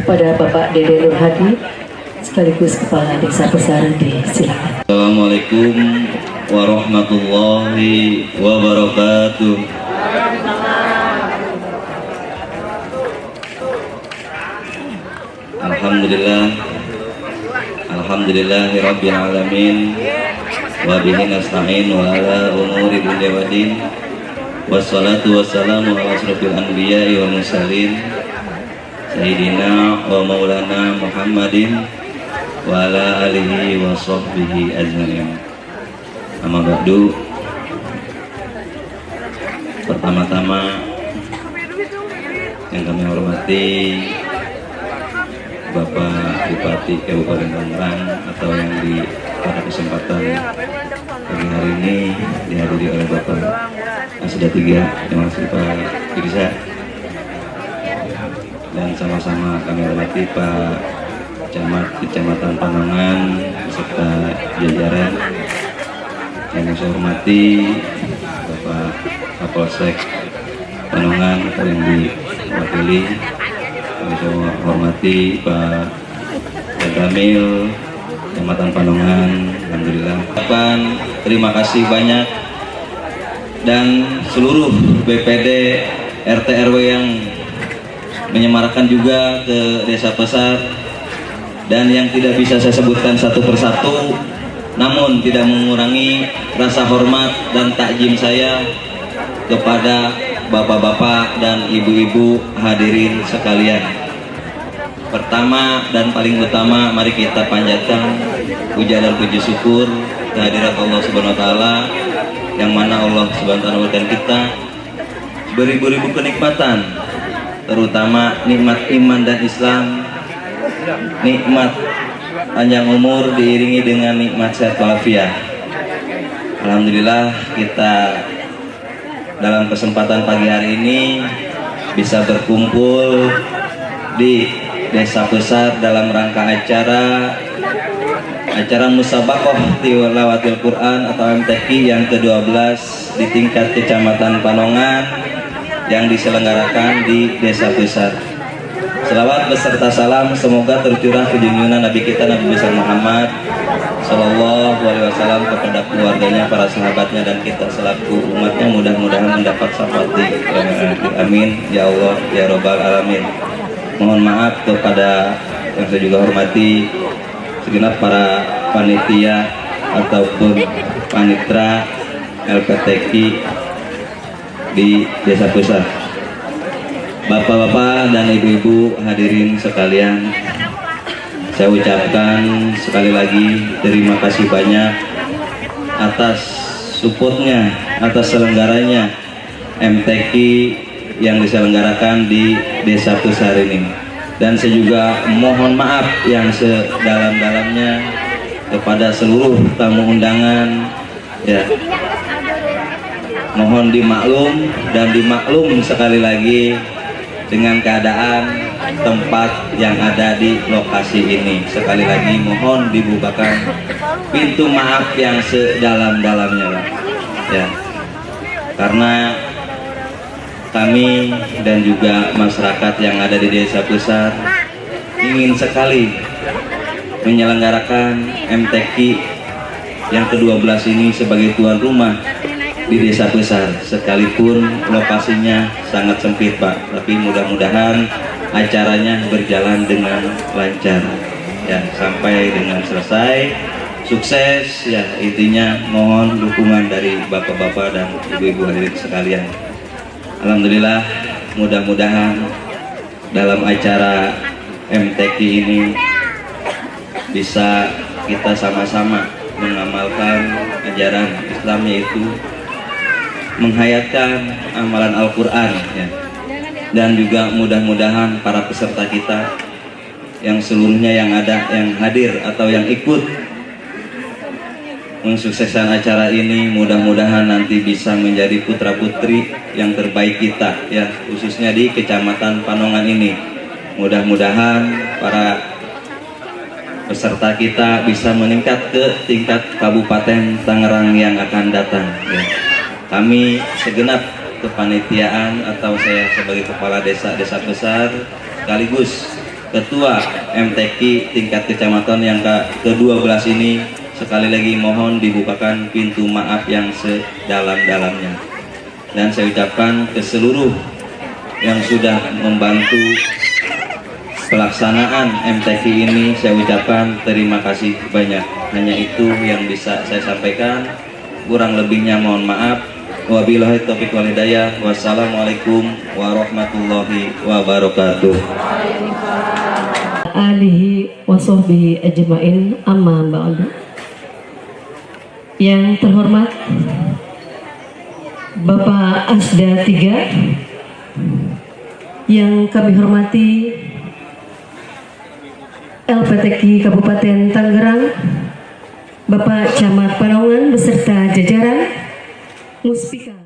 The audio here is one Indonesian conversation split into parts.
kepada Bapak Dede Nur Hadi sekaligus Kepala Desa Besar disilakan. Assalamualaikum warahmatullahi wabarakatuh. Alhamdulillahirabbil alamin wa bihi nasta'in wa ala umuri dunya waddin wassalatu wassalamu ala asrofil anbiya'i wal mursalin sayyidina wa maulana Muhammadin wa ala alihi wa sahbihi ajma'in. Amma ba'du. Pertama-tama yang kami hormati Bapak Bupati Kabupaten Tangerang, atau yang pada kesempatan pagi hari ini dihadiri oleh Bapak Asda 3, terima kasih Pak Irsa, dan sama-sama kami hormati Pak Camat Kecamatan Panongan beserta jajaran. Yang saya hormati Bapak Kapolsek Panongan atau yang diwakili. Yang saya hormati Pak Jamil Kecamatan Panongan. Alhamdulillah. Terima kasih banyak, dan seluruh BPD RT RW yang menyemarakan juga ke Desa Besar, dan yang tidak bisa saya sebutkan satu persatu, namun tidak mengurangi rasa hormat dan takjim saya kepada bapak-bapak dan ibu-ibu hadirin sekalian. Pertama dan paling utama, mari kita panjatkan puja dan puji syukur kehadirat Allah Subhanahu wa taala, yang mana Allah Subhanahu wa taala kita beribu-ribu kenikmatan, terutama nikmat iman dan Islam, nikmat panjang umur diiringi dengan nikmat sehat walafiat. Alhamdulillah, kita dalam kesempatan pagi hari ini bisa berkumpul di Desa Besar dalam rangka acara Musabaqah Tilawatil Quran atau MTQ yang ke-12 di tingkat Kecamatan Panongan yang diselenggarakan di Desa Besar. Selawat beserta salam semoga tercurah ke junjungan Nabi kita Nabi besar Muhammad Sallallahu Alaihi Wasallam kepada keluarganya, para sahabatnya, dan kita selaku umatnya mudah-mudahan mendapat syafaat. Amin ya Allah ya Rabbal Alamin. Mohon maaf kepada yang saya juga hormati segenap para panitia ataupun panitra LPTQ di Desa Besar. Bapak-bapak dan ibu-ibu hadirin sekalian, saya ucapkan sekali lagi terima kasih banyak atas supportnya, atas selenggaranya MTQ yang diselenggarakan di Desa Besar ini. Dan saya juga mohon maaf yang sedalam-dalamnya kepada seluruh tamu undangan, ya. Mohon dimaklum dan dimaklum sekali lagi dengan keadaan tempat yang ada di lokasi ini. Sekali lagi mohon dibukakan pintu maaf yang sedalam-dalamnya, Pak. Ya. Karena kami dan juga masyarakat yang ada di Desa Besar ingin sekali menyelenggarakan MTQ yang ke-12 ini sebagai tuan rumah di Desa Besar, sekalipun lokasinya sangat sempit, Pak. Tapi mudah-mudahan acaranya berjalan dengan lancar, ya, sampai dengan selesai sukses, ya. Intinya mohon dukungan dari bapak-bapak dan ibu-ibu hadirin sekalian. Alhamdulillah, mudah-mudahan dalam acara MTQ ini bisa kita sama-sama mengamalkan ajaran Islam, yaitu menghayatkan amalan Al-Quran, ya. Dan juga mudah-mudahan para peserta kita yang seluruhnya yang ada, yang hadir atau yang ikut mensukseskan acara ini, mudah-mudahan nanti bisa menjadi putra-putri yang terbaik kita, ya, khususnya di Kecamatan Panongan ini. Mudah-mudahan para peserta kita bisa meningkat ke tingkat Kabupaten Tangerang yang akan datang, ya. Kami segenap kepanitiaan atau saya sebagai kepala desa Besar sekaligus Ketua MTQ tingkat kecamatan yang ke-12 ini sekali lagi mohon dibukakan pintu maaf yang sedalam-dalamnya. Dan saya ucapkan ke seluruh yang sudah membantu pelaksanaan MTQ ini, saya ucapkan terima kasih banyak. Hanya itu yang bisa saya sampaikan, kurang lebihnya mohon maaf. Wabillahi taufiq wal hidayah. Wassalamualaikum warahmatullahi wabarakatuh. Alihi wa sahbihi ajmain, amma ba'du. Yang terhormat Bapak Asda 3, yang kami hormati LPTQ Kabupaten Tangerang, Bapak Camat Panongan beserta jajaran Muspika.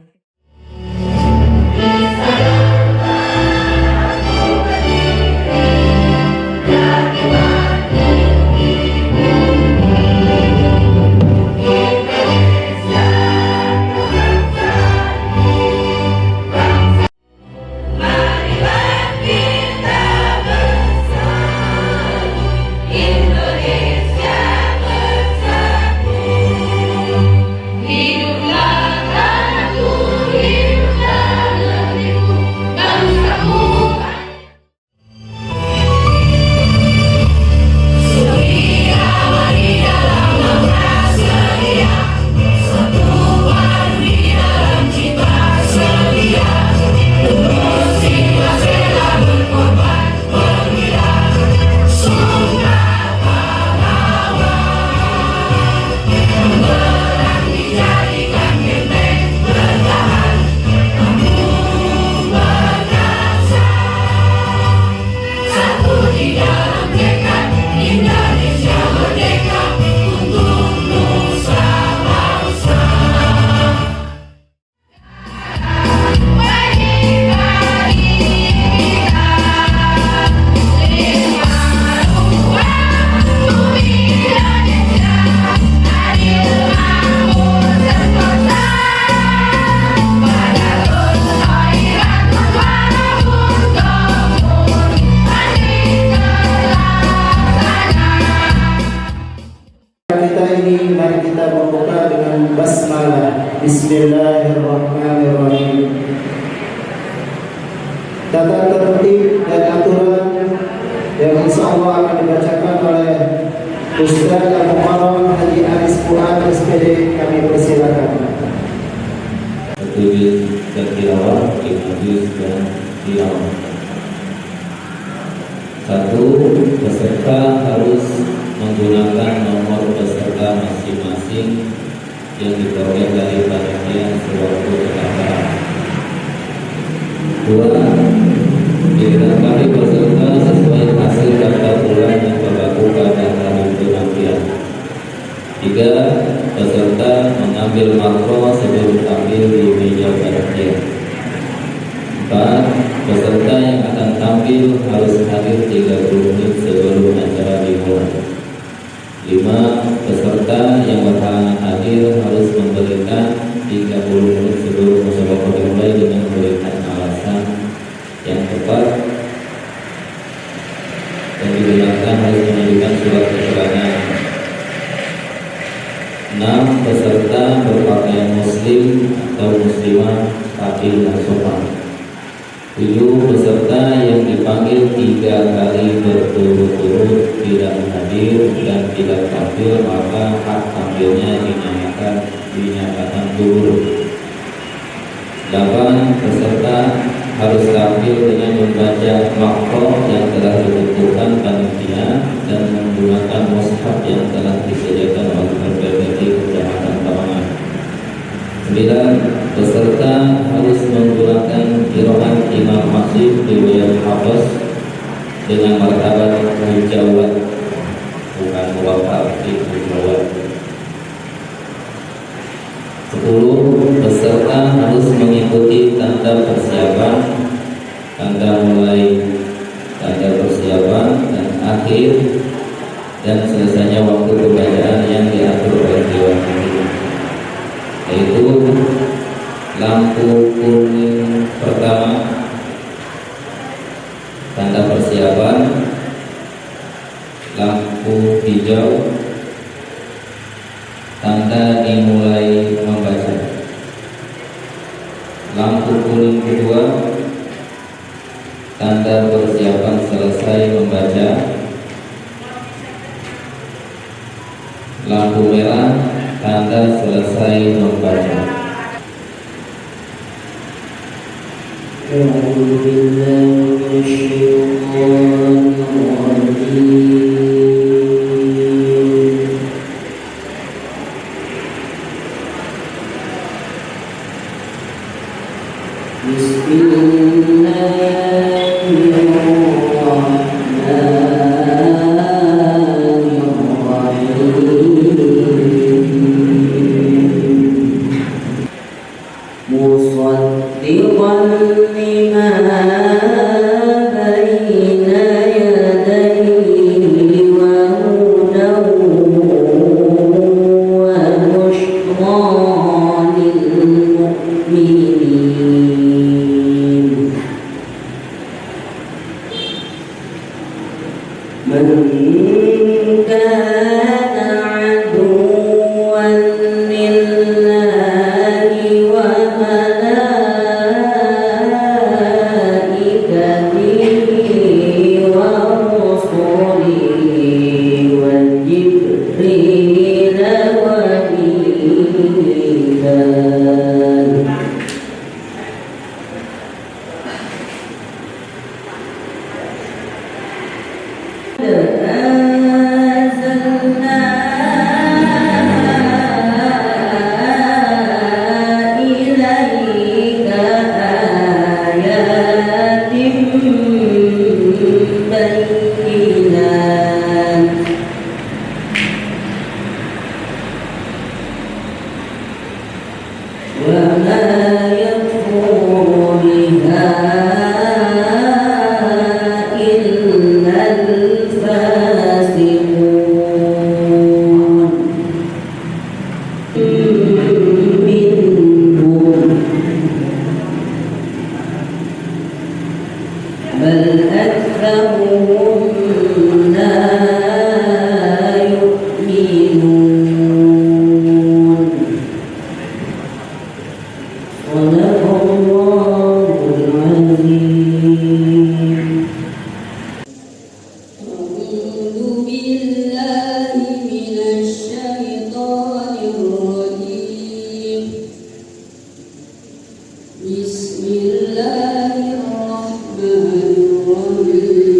Mari kita membuka dengan basmalah. Bismillahirrahmanirrahim. Tata tertib dan aturan yang insya Allah akan dibacakan oleh Ustaz Al-Mukarram Haji Aris Fuad SPD, kami persilakan. Tertulis dan tilawah, Ibnus dan tilawah. 1. Peserta harus menggunakan nomor peserta masing-masing yang diperoleh dari panitia sewaktu pendaftaran. 2. Dilengkapi peserta sesuai hasil daftar ulang yang berlaku pada hari pengambilan. 3. Peserta mengambil makro sebelum tampil di meja panitia. 4. Peserta yang akan tampil harus hadir 30 menit sebelum acara dimulai. 5. Peserta yang berhalangan hadir harus memberikan 30 menit sebelum musabaqa dimulai dengan memberikan alasan yang tepat, dan digunakan harus menunjukkan surat keterangan. 6. Peserta berpakaian muslim atau muslimah stabil dan sopan. 7. Peserta yang dipanggil 3 kali berturut-turut tidak hadir dan tidak tampil, maka hak tampilnya dinyatakan gugur. 8. Peserta harus tampil dengan membaca makro yang telah ditentukan panitia dan menggunakan mushaf yang telah disediakan oleh LPTQ Kecamatan Panongan. 9. Peserta harus menggunakan qiraat Imam Masjid riwayat Hafs dengan martabat mujawwad, bukan muwaffaq, mujawwad. 10. Peserta harus mengikuti tanda persiapan, tanda mulai, tanda persiapan dan akhir, dan selesainya waktu pembacaan yang diatur oleh Dewan Pimpinan, yaitu lampu kuning pertama tanda persiapan, lampu hijau tanda dimulai membaca. Lampu kuning kedua tanda persiapan selesai membaca. Lampu merah tanda selesai membaca. مصدقا لما بين يديه وهدى وبشرى للمؤمنين من كان عدوا لله وملائكته ورسله وجبريل وميكال أنزلنا إليك آيات بينات وما يكفر بها إلا الفاسقون منهم بل أكثرهم لا يؤمنون صدق الله العظيم. أعوذ بالله من الشيطان الرجيم. بسم الله الرحمن الرحيم.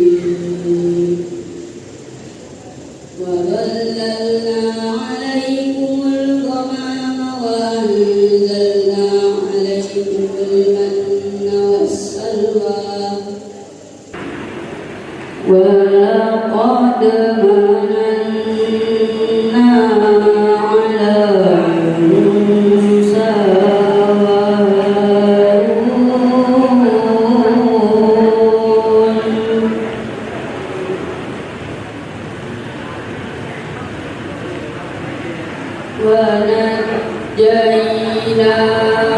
وظللنا عليكم الغمام وأنزلنا عليكم المن والسلوى ولقد مننا على موسى ونجيناهما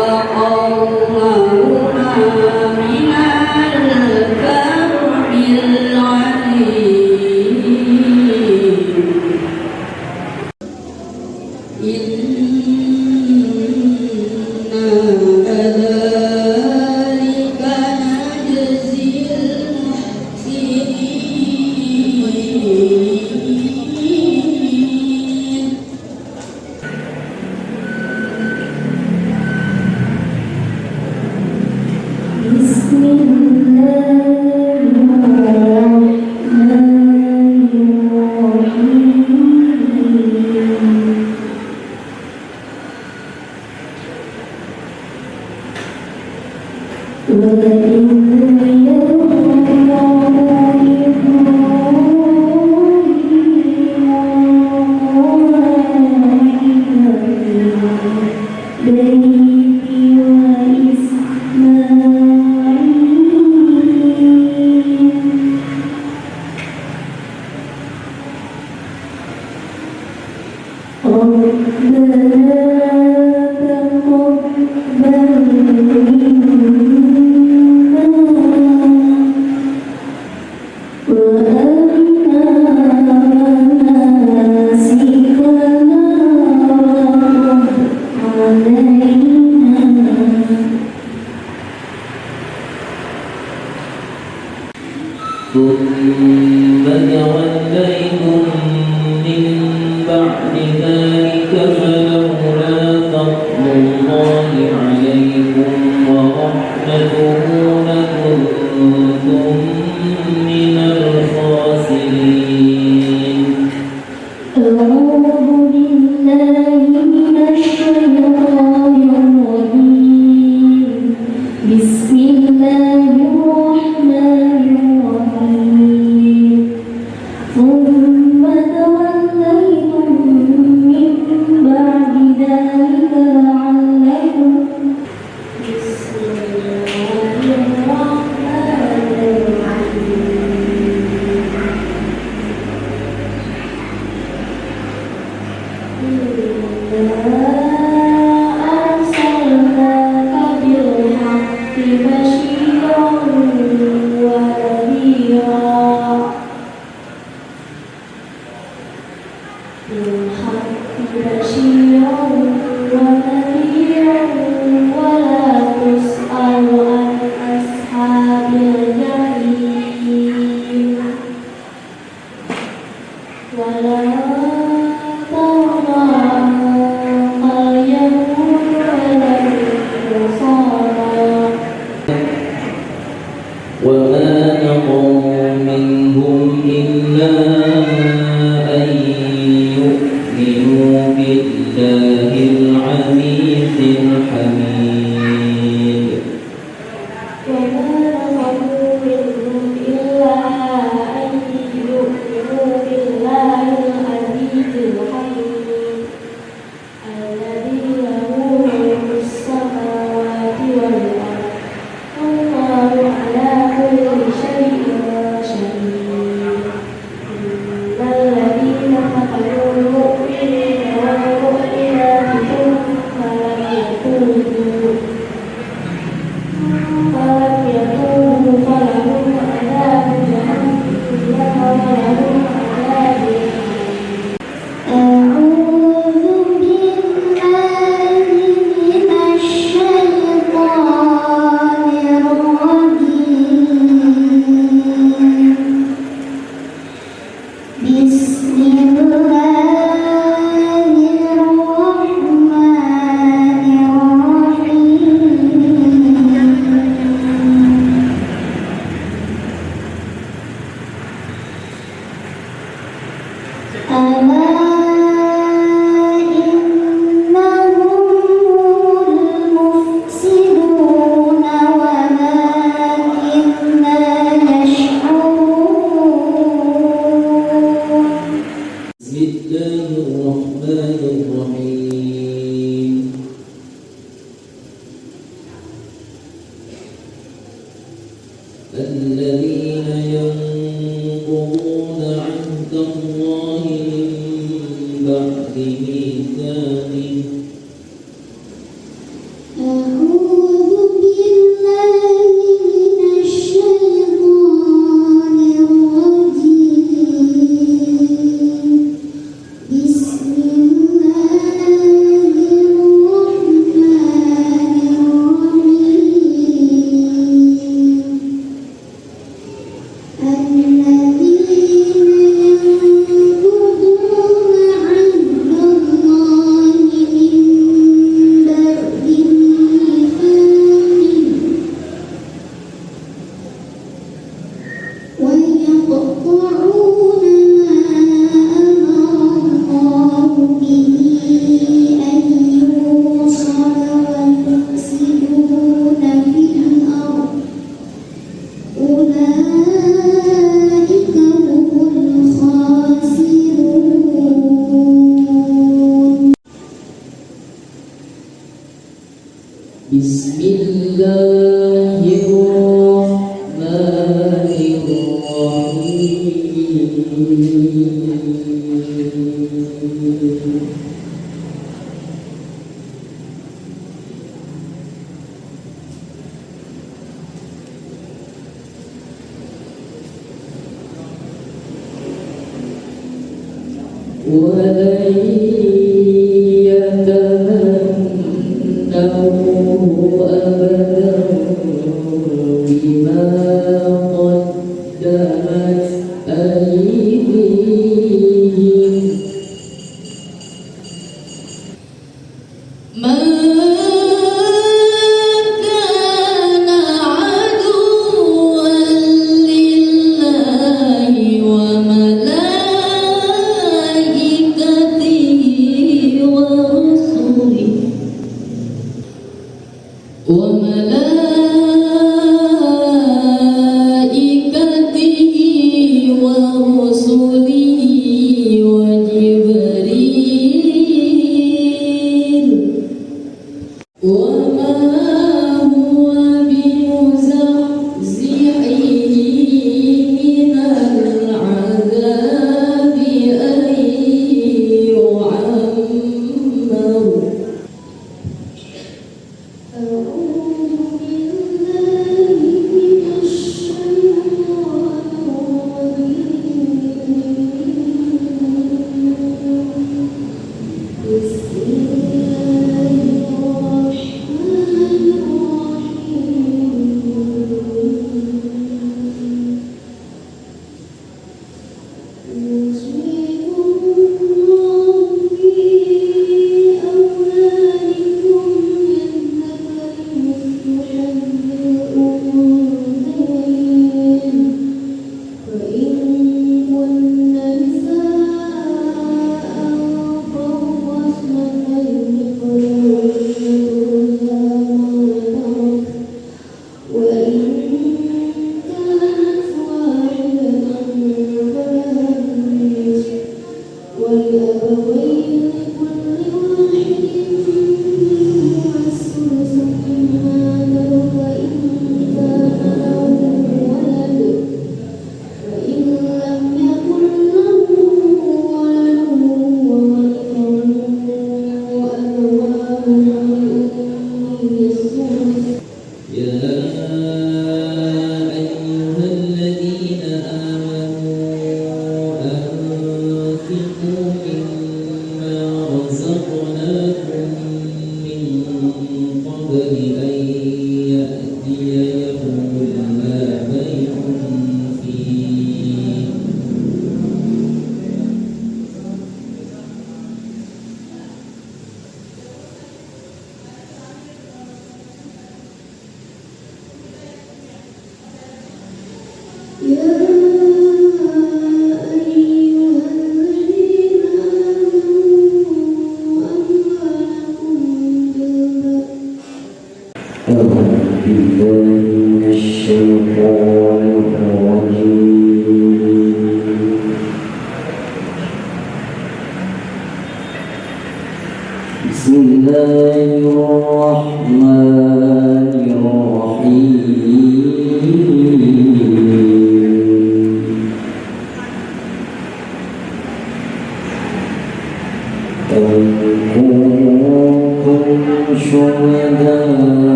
وقومهما من الكرب العظيم. إنا كذلك نجزي المحسنين. بسم الله الرحمن الرحيم. وإن ربنا ولا ترضى عنك اليهود ولا النصارى وما نقموا منهم إلا أن يؤمنوا بالله العزيز الحميد وما نقموا منهم إلا أن يؤمنوا بالله العزيز الحميد الذي له ملك السماوات والأرض والله على كل شيء شهيد إن الذين فتنوا المؤمنين والمؤمنات ثم لم يتوبوا فلهم عذاب جهنم ولهم عذاب أعوذ بالله من الشيطان الرجيم بسم الله الرحمن الرحيم ألا إنهم هم المفسدون ولكن لا يشعرون بسم الله الرحمن الرحيم الذين ينقضون عهد الله من بعد ميثاقه أعوذ بالله من الشيطان الرجيم بسم الله الرحمن الرحيم الذين ينقضون عهد الله من بعد ميثاقه ويقطعون ما أمر الله به أن يوصل ويفسدون في الأرض أولئك هم الخاسرون بسم الله الرحمن الرحيم ولن يتمنوه أبدا بما قدمت أيديهم من كان عدوا لله وملائكته ورسله وجبريل وما هو بمزحزحه من العذاب أن يعمر أعوذ بالله من الشيطان الرجيم بسم الله الرحمن الرحيم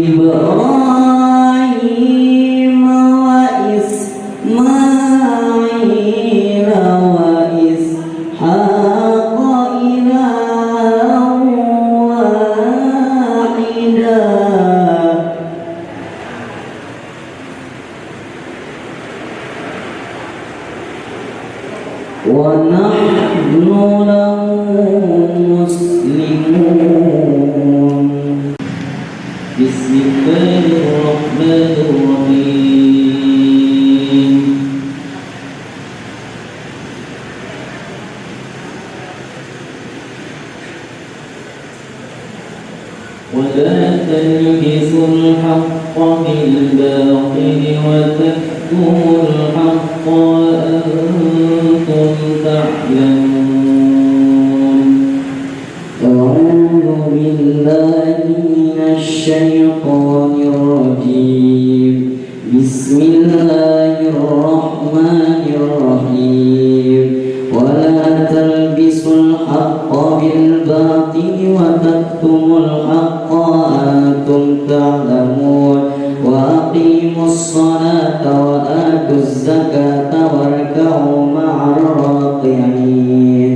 Ibrahim wa Ismail wa Ishaq ilahan wahidah wa nahnu lahu muslimun. Bismillahirrahmanirrahim. ولا تلبسوا الحق بالباطل وتكتموا الحق وأنتم تعلمون. أعوذ بالله من الشيطان الرجيم. بسم الله الرحمن الرحيم. ولا تلبسوا الحق بالباطل وتكتموا الحق وأنتم تعلمون. وأقيموا الصلاة وآتوا الزكاة واركعوا مع الراكعين.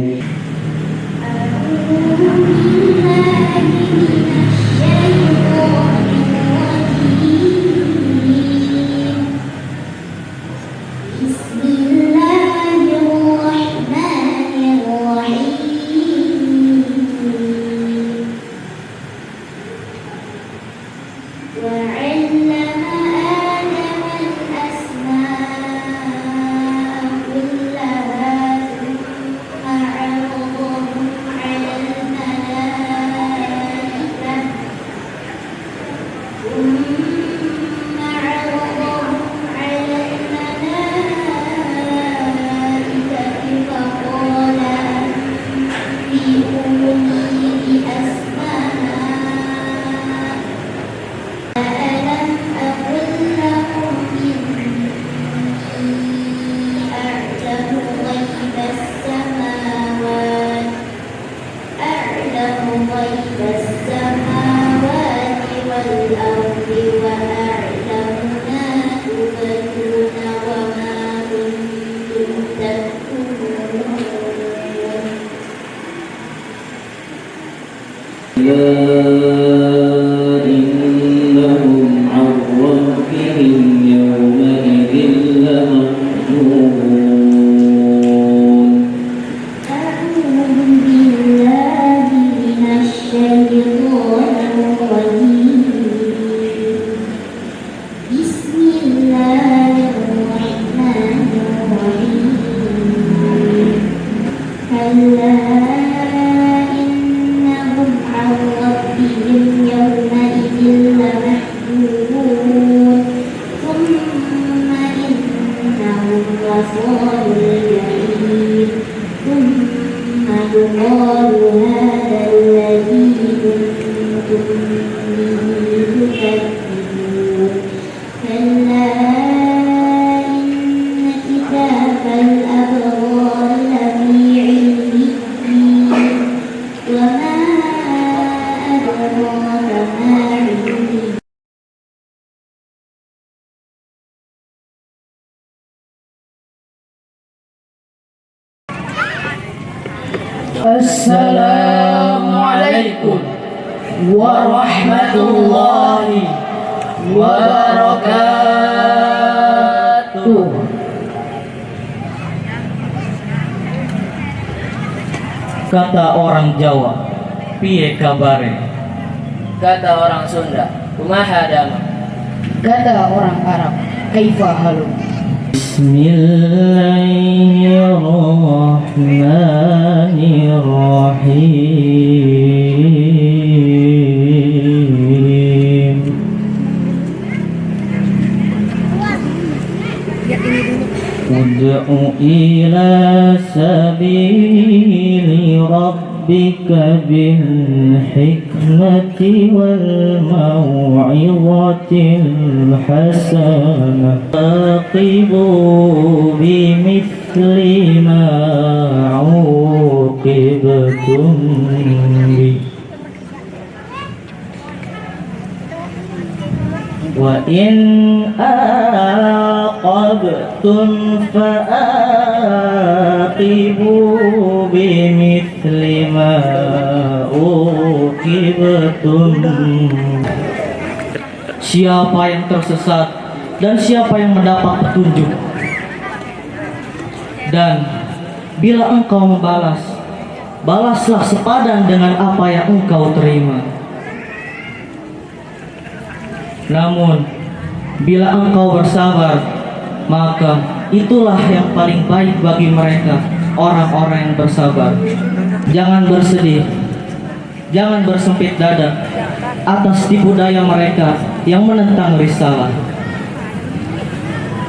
إنهم عن ربهم يومئذ لمحجوبون. أعوذ بالله من الشيطان الرجيم. بسم الله الرحمن الرحيم. كلا إنهم عن ربهم يومئذ لمحجوبون. ثم إنهم لصالوا الجحيم. ثم يقال هذا الذي كنتم به تكذبون. كلا إن كتاب الأبرار لفي عليين. وما أدراك ما عليين. Assalamualaikum warahmatullahi wabarakatuh. Kata orang Jawa, piye kabare? Kata orang Sunda, kumaha dama. Kata orang Arab, kaifa halu. Bismillahirrahmanirrahim. Ud'u ila sabili rabbika bil hikmati wal mau'izatil hasanah. Aqibu bimithli ma uqibtum bih. Wa in aqabtum fa'aqibu bimithli ma uqibtum. Siapa yang tersesat dan siapa yang mendapat petunjuk, dan bila engkau membalas, balaslah sepadan dengan apa yang engkau terima. Namun bila engkau bersabar, maka itulah yang paling baik bagi mereka, orang-orang yang bersabar. Jangan bersedih, jangan bersempit dada atas tipu daya mereka yang menentang risalah.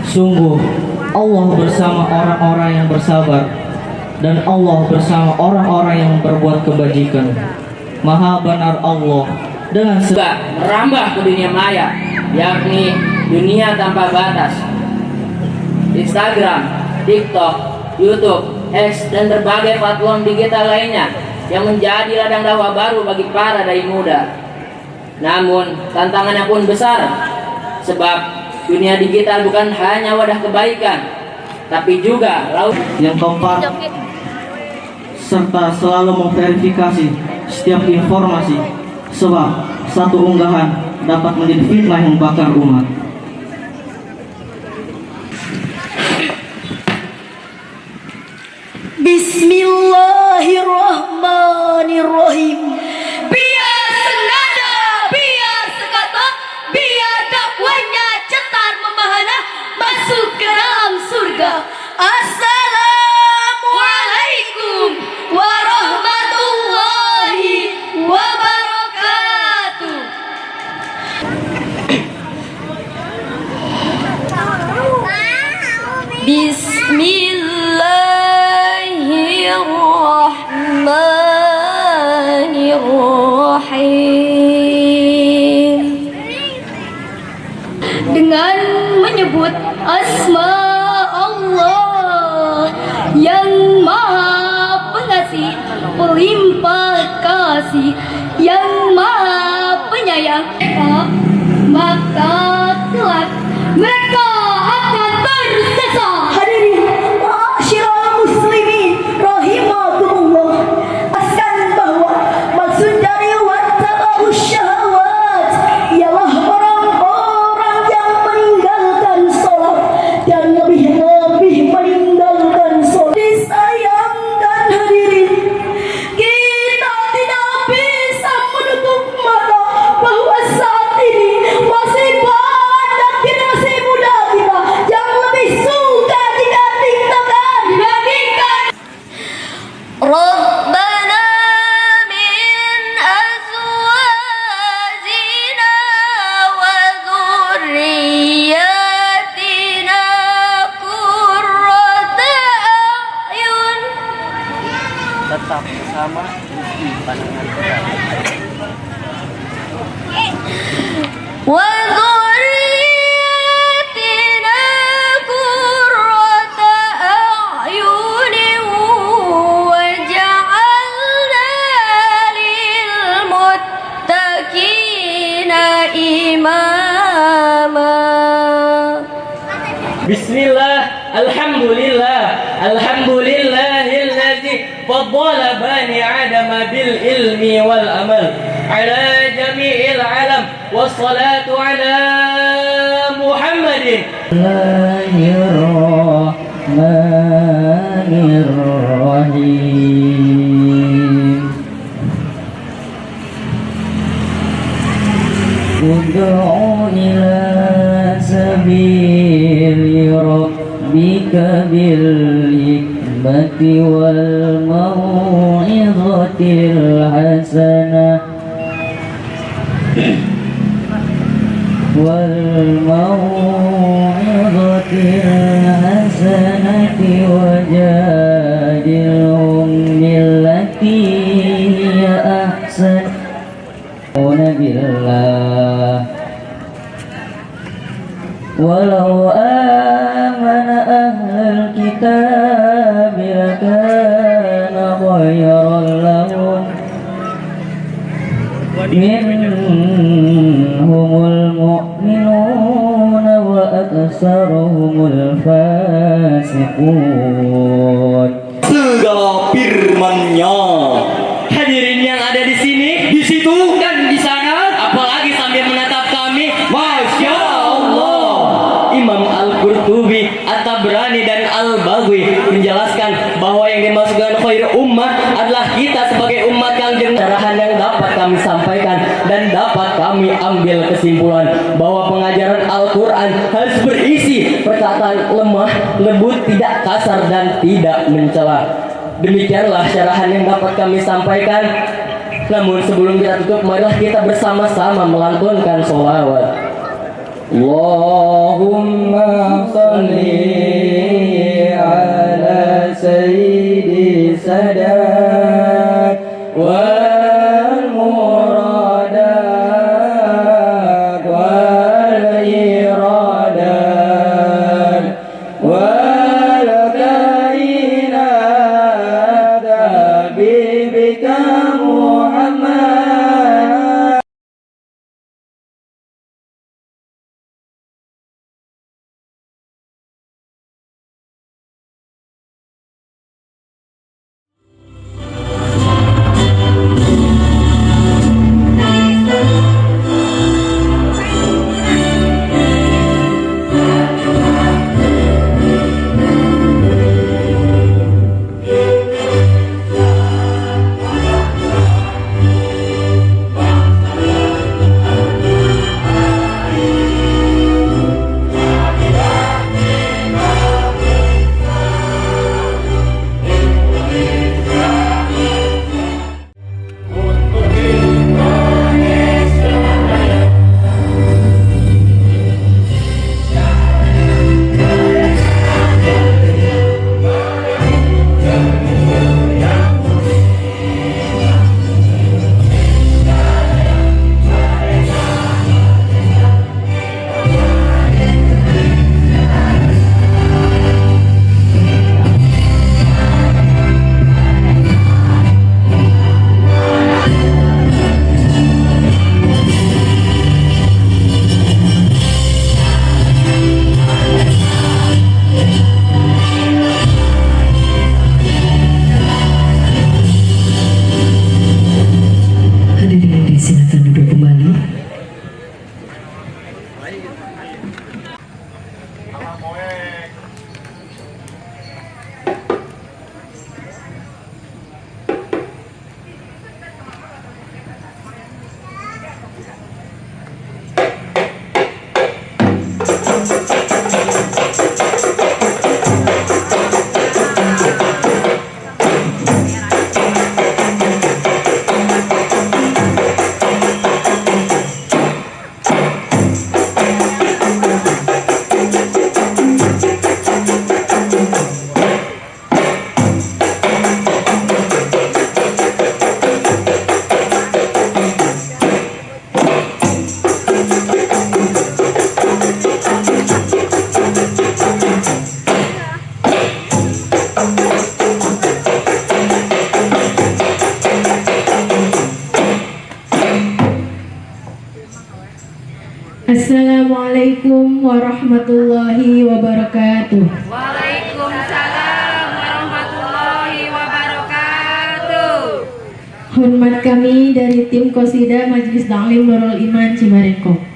Sungguh Allah bersama orang-orang yang bersabar, dan Allah bersama orang-orang yang berbuat kebajikan. Maha benar Allah dengan merambah ke dunia maya, yakni dunia tanpa batas. Instagram, TikTok, YouTube, X, dan berbagai platform digital lainnya yang menjadi ladang dakwah baru bagi para dai muda. Namun tantangannya pun besar, sebab dunia digital bukan hanya wadah kebaikan, tapi juga laut. Yang keempat, serta selalu memverifikasi setiap informasi, sebab satu unggahan dapat menjadi fitnah yang bakar umat. Bismillahirrahmanirrahim. Biar senada, biar sekata, biar dakwanya cetar membahana masuk ke dalam surga. Assalamualaikum warahmatullahi wabarakatuh. Bismillahirrahmanirrahim. Dengan menyebut asma Allah yang maha pengasih, pelimpah kasih, yang maha penyayang, maka kelak mereka akan tersesat. Hadirin ma'asyiral muslimin rahimakumullah, askan bahwa maksud dari wattaba'u syahwat ialah orang-orang yang meninggalkan sholat dan lebih-lebih meninggalkan sholat. Disayangkan hadirin, kita tidak bisa menutup mata bahwa saat ini masih banyak generasi muda kita yang lebih suka jika tiktokan dibandingkan. Rabbana min azwajina wa dhurriyyatina qurrata a'yun. Tetap bersama di pandangan kita. Wa dhurriyyatina qurrata a'yunin waj'alna lil muttaqina imama. Bismillah, alhamdulillah, alhamdulillahilladzi faddala bani Adam bil ilmi wal amal ala jami'il alam, wassalatu ala Muhammadin. Bismillahirrahmanirrahim. Ud'u ila sabili rabbika bil hikmati wal mau'izatil hasanah wajadilhum billati hiya ahsan billah walau amana ahlul kitab lakana khayran lahum minhumul mu'minuna wa aktsaruhumul fasiqun. Segala firman-Nya. Hadirin yang ada di sini, di situ dan di sana, apalagi sambil menatap kami, Masya Allah. Imam Al-Qurtubi, At-Tabrani dan Al-Baghawi menjelaskan bahwa yang dimaksudkan khair ummah adalah kita sebagai umat yang jengarahan yang dapat kami sampaikan dan dapat kami ambil kesimpulan bahwa pengajaran Al-Quran harus berisi perkataan lemah, lembut, tidak kasar dan tidak mencela. Demikianlah syarahan yang dapat kami sampaikan. Namun sebelum kita tutup, marilah kita bersama-sama melantunkan sholawat. Allahumma salli ala sayyidi sadat wal muradat wal iradat wal kainat bibika Muhammad. Assalamualaikum warahmatullahi wabarakatuh. Waalaikumsalam warahmatullahi wabarakatuh. Hormat kami dari tim Qasidah Majelis Ta'lim Nurul Iman Cibarengkok.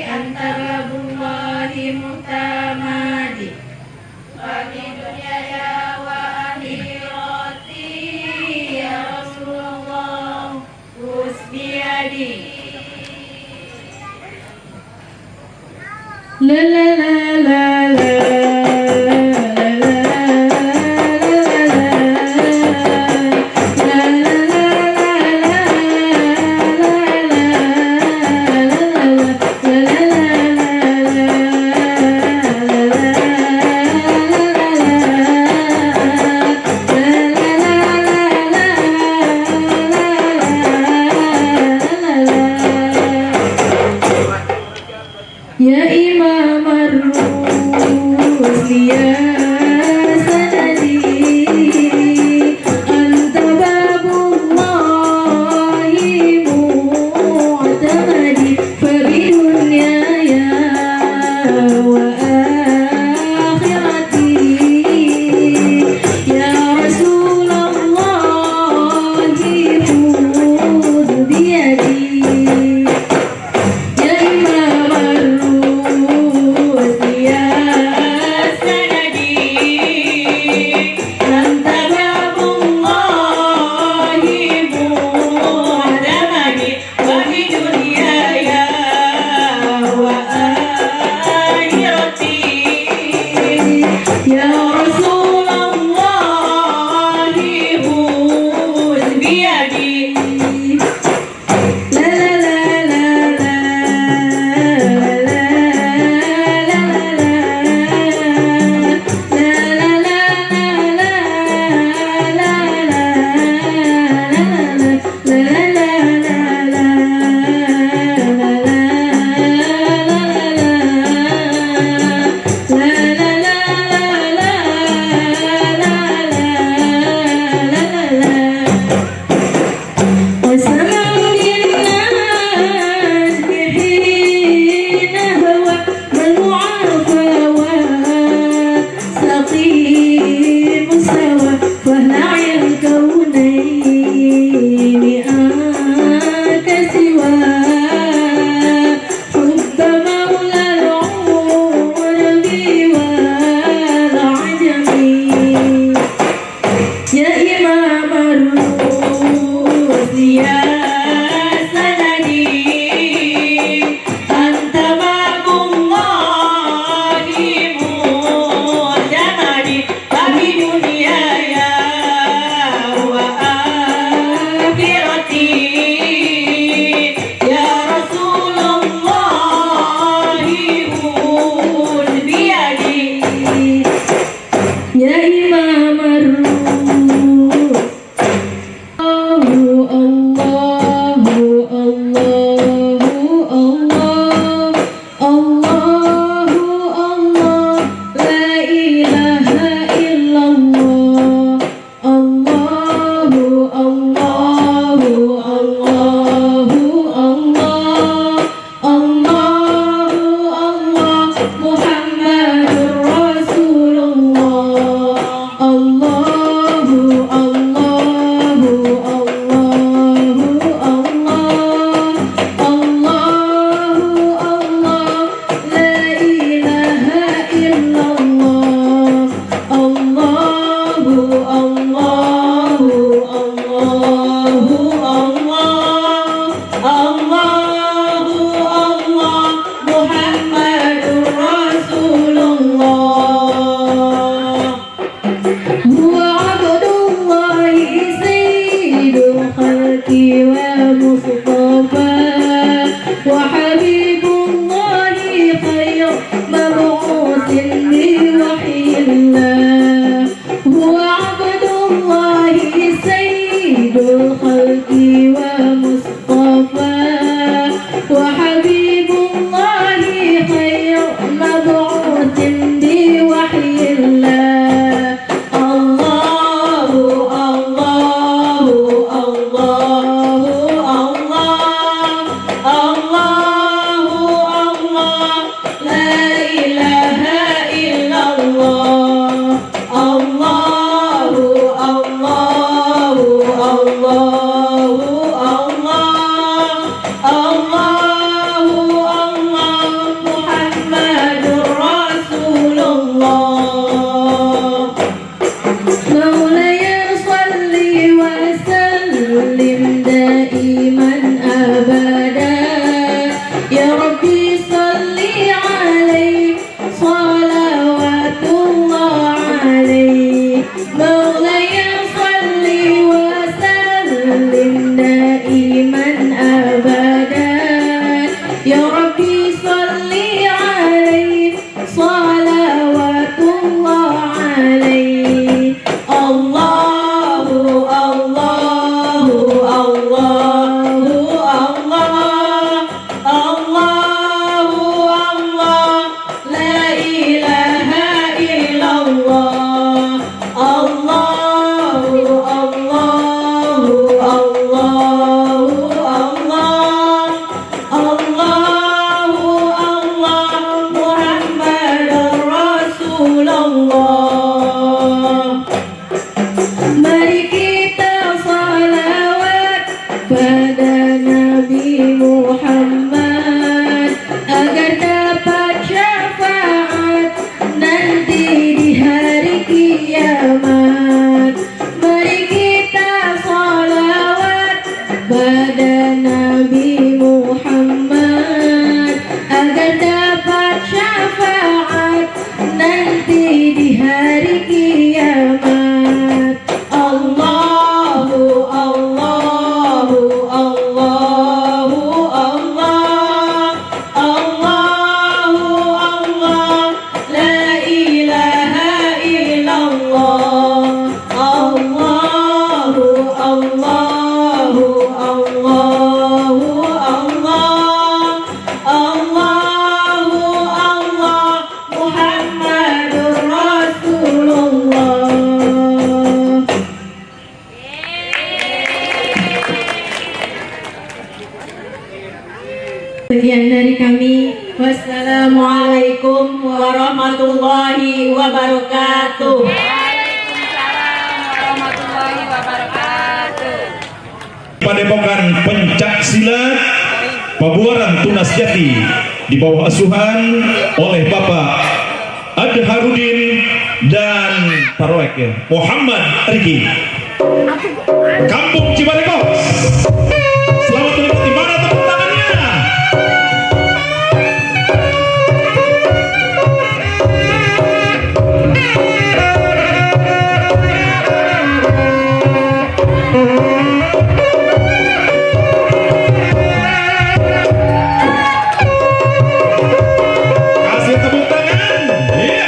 Antara bullahi muhtamadi. Bagi dunia La la la la la. Ya Imam Ar-Rusli ya sanadi, anta babullahi mu'tamadi, fabidunyaya wa akhirati, ya Rasulallahi khudh biyadi. Ya Imam Ar-Rusli ya sanadi, anta babullahi mu'tamadi, wa bidunyaya wa akhirati, ya Rasulallahi khudh biyadi. La la la la la. Ya Imam Ar-Rusli ya sanadi, anta babullahi mu'tamadi, fi dunyaya wa akhirati, ya Rasulallahi khudh biyadi. Ya Imam دائما أبدا يا ربي صل عليه صلي عليه صلوات الله عليه الله الله الله الله الله لا إله إلا الله الله الله الله الله الله محمد رسول الله. Mari kita salawat pada Nabi Muhammad agar dapat syafaat nanti di hari kiamat. Mari kita salawat pada Nabi Muhammad agar dapat syafaat nanti di hari kiamat. Allahu Allahu Allahu Allah Allahu Allah la ilaha illallah Allahu Allahu Allahu Allah Allahu Allah Muhammadur Rasulullah. Sekian dari kami. Wassalamualaikum warahmatullahi wabarakatuh. Waalaikumsalam warahmatullahi wabarakatuh. Padepokan Pencak Silat Pabuaran Tunas Jati di bawah asuhan oleh Bapak Adharudin dan Paroek Muhammad Riki, Kampung Cibarekos. Selamat menikmati, mana tepuk tangannya? Kasih tepuk tangan. Iya.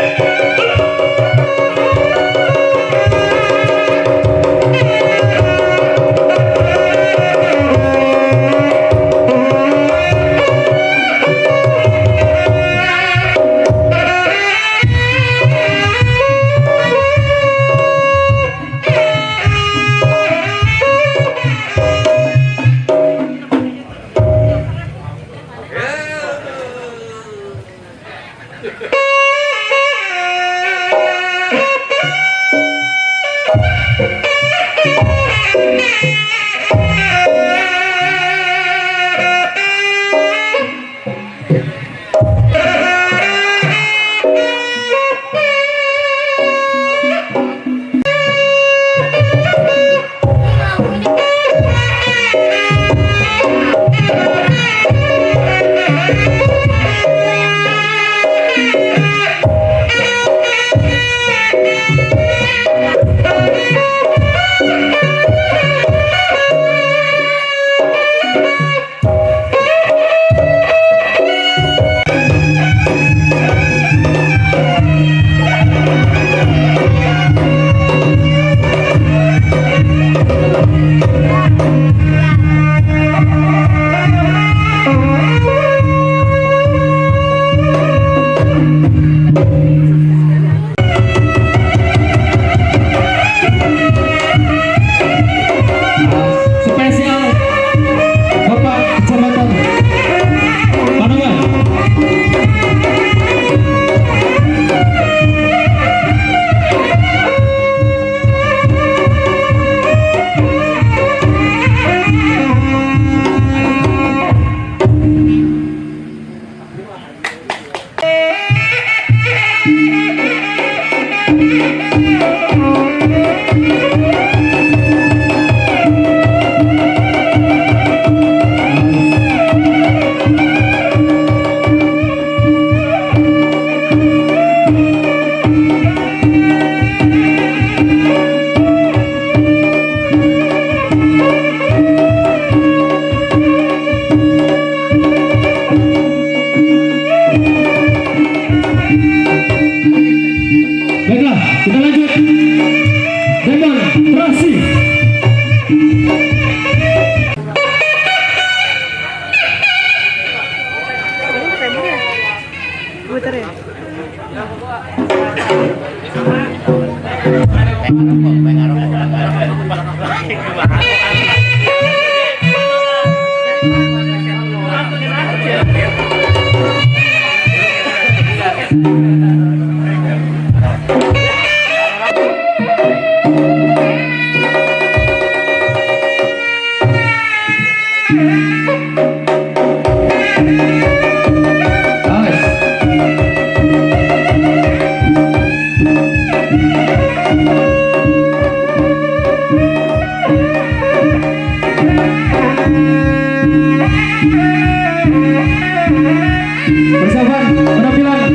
Persiapan penampilan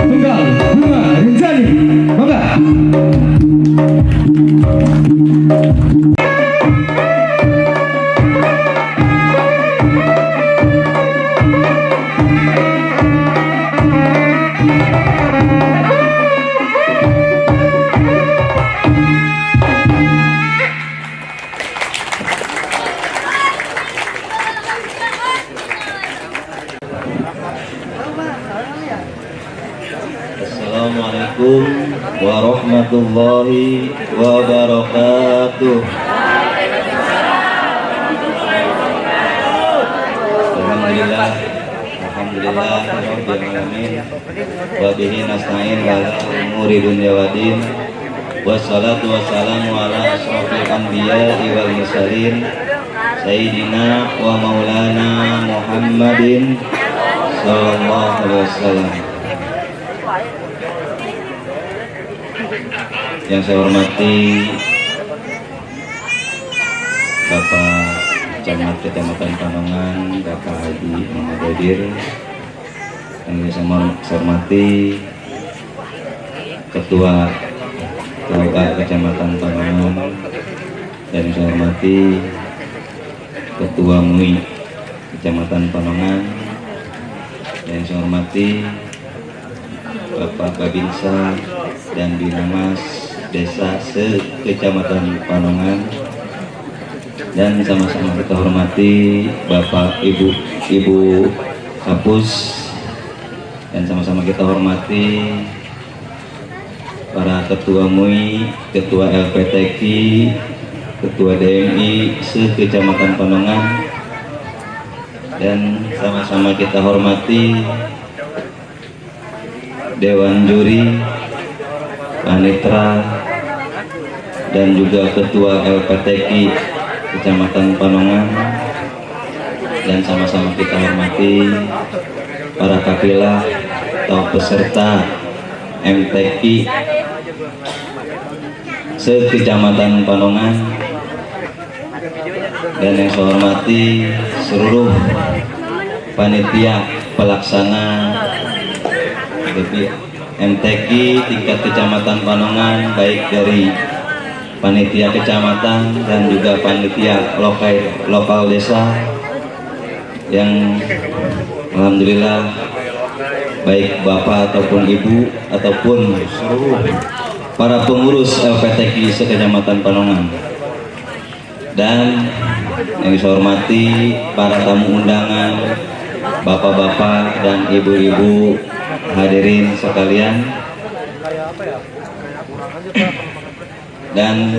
tunggal Bunga Rinjani. Mangga. Assalamualaikum warahmatullahi wabarakatuh. Alhamdulillah rabbil alamin wa bihi nasta'in ala umuri dunya waddin. Wassalatu wassalamu ala asyrofil anbiya'i wal mursalin sayyidina wa maulana Muhammadin sallallahu alaihi wasallam. Yang saya hormati Bapak Camat Kecamatan Panongan, Bapak Haji Muhammad Badir. Yang saya hormati Ketua Kecamatan Panongan, dan saya hormati Ketua MUI Kecamatan Panongan, dan saya hormati Bapak Babinsa dan Binamas Desa se-Kecamatan Panongan, dan sama-sama kita hormati Bapak Ibu Kapus, dan sama-sama kita hormati para Ketua MUI, Ketua LPTQ, Ketua DMI se-Kecamatan Panongan, dan sama-sama kita hormati Dewan Juri, Panitra, dan juga Ketua LPTQ Kecamatan Panongan, dan sama-sama kita hormati para kafilah atau peserta MTQ se-Kecamatan Panongan, dan yang saya hormati seluruh panitia pelaksana MTQ tingkat Kecamatan Panongan, baik dari panitia kecamatan dan juga panitia lokal desa, yang alhamdulillah baik bapak ataupun ibu ataupun seluruh para pengurus LPTQ se-Kecamatan Panongan, dan yang saya hormati para tamu undangan, bapak-bapak dan ibu-ibu hadirin sekalian, dan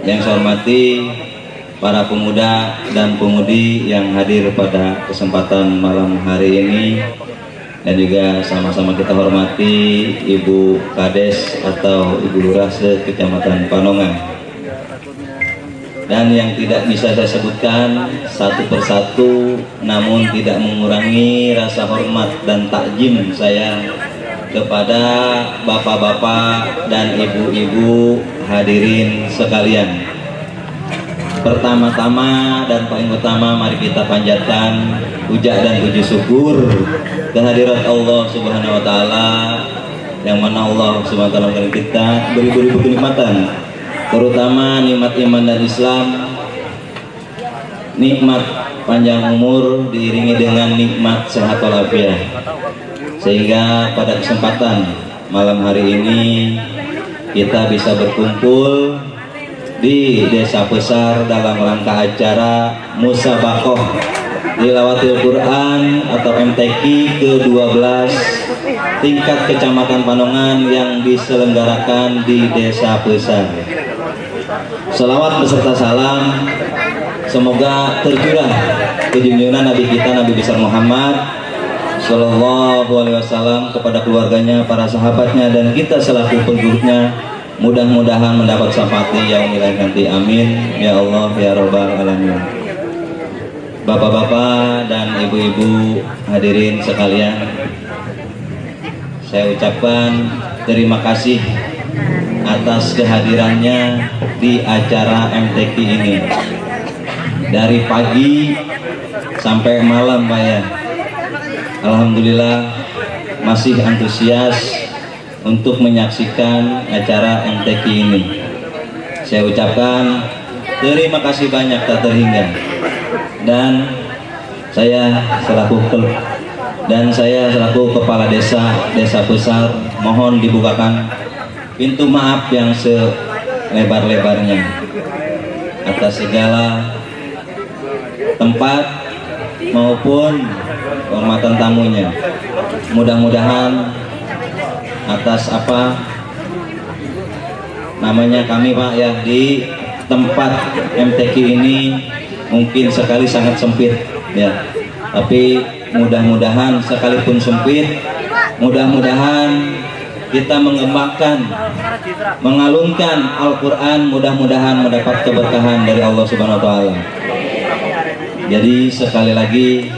yang saya hormati para pemuda dan pemudi yang hadir pada kesempatan malam hari ini, dan juga sama-sama kita hormati Ibu Kades atau Ibu Lurah se-Kecamatan Panongan. Dan yang tidak bisa saya sebutkan satu persatu, namun tidak mengurangi rasa hormat dan takjim saya kepada bapak-bapak dan ibu-ibu hadirin sekalian. Pertama-tama dan paling utama, mari kita panjatkan puja dan puji syukur kehadirat Allah Subhanahu wa Ta'ala, yang mana Allah Subhanahu wa Ta'ala memberikan kita beribu-ribu kenikmatan, terutama nikmat iman dan Islam, nikmat panjang umur diiringi dengan nikmat sehat walafiat, sehingga pada kesempatan malam hari ini kita bisa berkumpul di Desa Besar dalam rangka acara Musabakoh Tilawatil Quran atau MTQ ke-12 tingkat Kecamatan Panongan yang diselenggarakan di Desa Pesar. Selawat beserta salam semoga tercurah ke junjungan Nabi kita Nabi besar Muhammad Sallallahu Alaihi Wasallam kepada keluarganya, para sahabatnya, dan kita selaku pengikutnya. Mudah-mudahan mendapat syafaat yaumil nanti. Amin ya Allah ya Rabbal Alamin. Bapak-bapak dan ibu-ibu hadirin sekalian, saya ucapkan terima kasih atas kehadirannya di acara MTQ ini. Dari pagi sampai malam Pak ya, alhamdulillah masih antusias untuk menyaksikan acara MTQ ini. Saya ucapkan terima kasih banyak tak terhingga. Dan saya selaku kepala desa Pesar mohon dibukakan pintu maaf yang selebar-lebarnya atas segala tempat maupun kehormatan tamunya. Mudah-mudahan atas kami Pak ya, di tempat MTQ ini mungkin sekali sangat sempit ya, tapi mudah-mudahan sekalipun sempit, mudah-mudahan kita mengembangkan, mengalunkan Al-Quran, mudah-mudahan mendapat keberkahan dari Allah Subhanahu wa Ta'ala. Jadi sekali lagi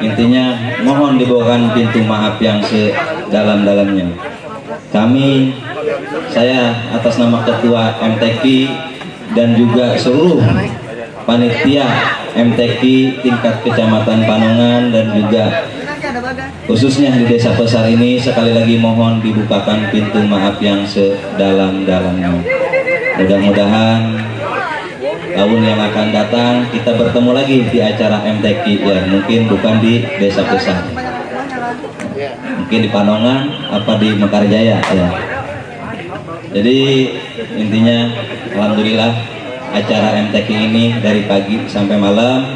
intinya mohon dibawakan pintu maaf yang sedalam-dalamnya. Saya atas nama Ketua MTQ dan juga seluruh panitia MTQ tingkat Kecamatan Panongan dan juga khususnya di Desa Pesar ini sekali lagi mohon dibukakan pintu maaf yang sedalam-dalamnya. Mudah-mudahan tahun yang akan datang kita bertemu lagi di acara MTQ ya, mungkin bukan di Desa Pesar, mungkin di Panongan di Mekarjaya ya. Jadi intinya alhamdulillah acara MTQ ini dari pagi sampai malam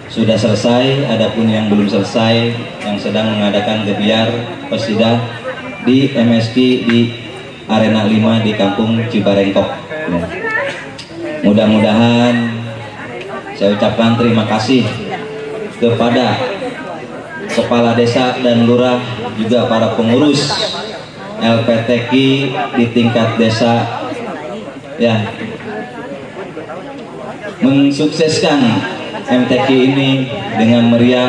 sudah selesai. Adapun yang belum selesai, yang sedang mengadakan gebiar qasidah di MSQ di Arena 5 di Kampung Cibarengkok ya. Mudah-mudahan saya ucapkan terima kasih kepada kepala desa dan lurah, juga para pengurus LPTQ di tingkat desa ya, mensukseskan MTQ ini dengan meriah,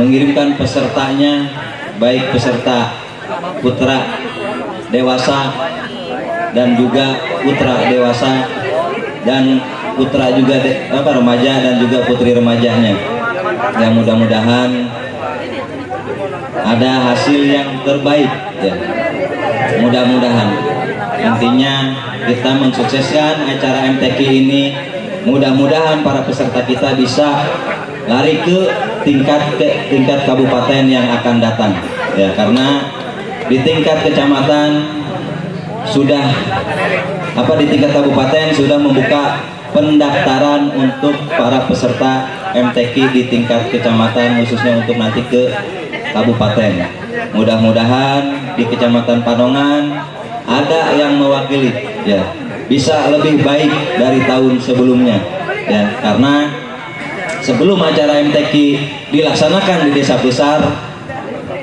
mengirimkan pesertanya, baik peserta putra dewasa dan juga putra dewasa dan putra juga remaja dan juga putri remajanya. Yang mudah-mudahan ada hasil yang terbaik ya. Mudah-mudahan intinya kita mensukseskan acara MTQ ini. Mudah-mudahan para peserta kita bisa lari ke tingkat kabupaten yang akan datang ya, karena di tingkat kecamatan sudah di tingkat kabupaten sudah membuka pendaftaran untuk para peserta MTQ di tingkat kecamatan, khususnya untuk nanti ke kabupaten. Mudah-mudahan di Kecamatan Panongan ada yang mewakili ya, bisa lebih baik dari tahun sebelumnya ya, karena sebelum acara MTQ dilaksanakan di Desa Pesar,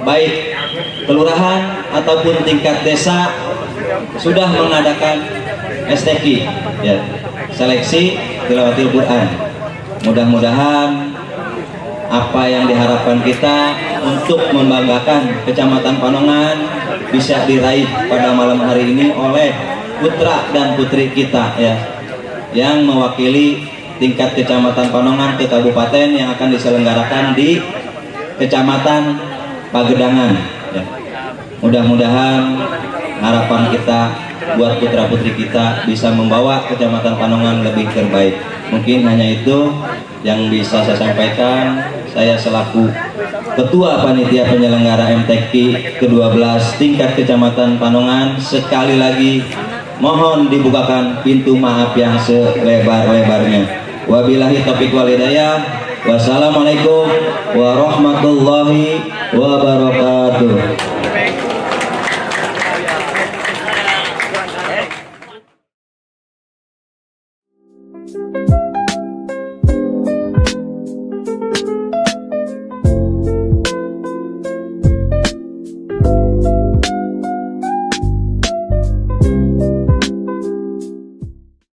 baik kelurahan ataupun tingkat desa sudah mengadakan STQ ya, seleksi tilawatil Quran. Mudah-mudahan apa yang diharapkan kita untuk membanggakan Kecamatan Panongan bisa diraih pada malam hari ini oleh putra dan putri kita ya, yang mewakili tingkat Kecamatan Panongan ke kabupaten yang akan diselenggarakan di Kecamatan Pagedangan ya. Mudah-mudahan harapan kita buat putra-putri kita bisa membawa Kecamatan Panongan lebih terbaik. Mungkin hanya itu yang bisa saya sampaikan. Saya selaku Ketua Panitia Penyelenggara MTQ ke-12 tingkat Kecamatan Panongan sekali lagi mohon dibukakan pintu maaf yang selebar-lebarnya. Wabillahi taufiq wal hidayah. Wassalamualaikum warahmatullahi wabarakatuh.